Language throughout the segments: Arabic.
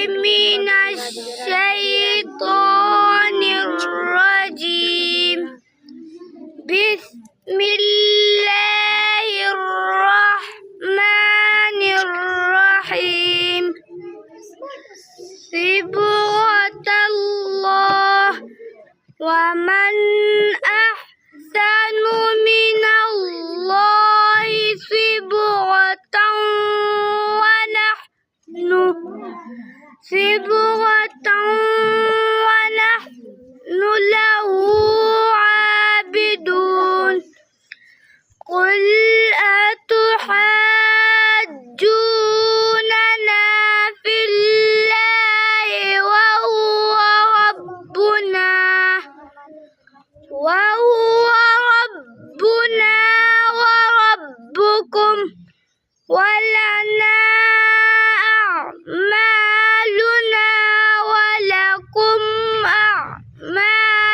من الشيطان الرجيم. بسم الله الرحمن الرحيم. صبغة الله ومن أحسن من الله صبغة ونحن له عابدون. قل أتحاجوننا في الله وهو ربنا وربكم ولنا أعمالنا ولكم أعمالكم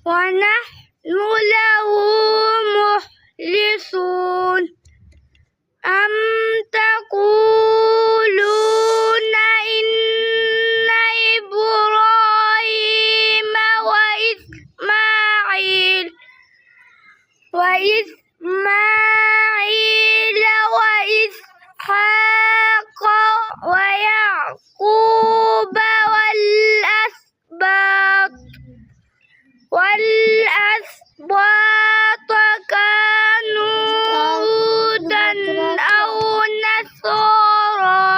ونحن له مخلصون. أم تقولون إن إبراهيم وإسماعيل وإسحاق ويعقوب والأسباط كانوا هودا أو نصارى.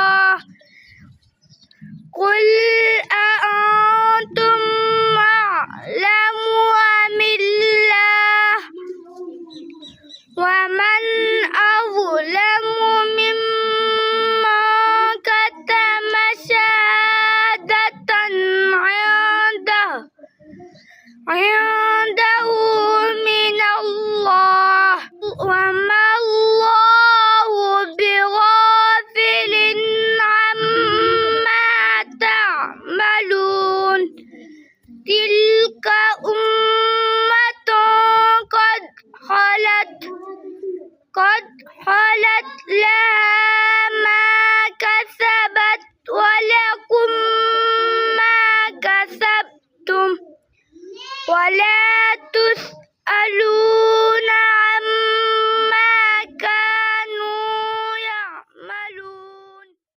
قل أأنتم أعلم أم الله؟ ومن أظلم ممن كتم شهادة عنده من الله وما الله بغافل عما تعملون. تلك أمة قد خلت لها ما كسبت ولكم ما كسبتم ولا تسألون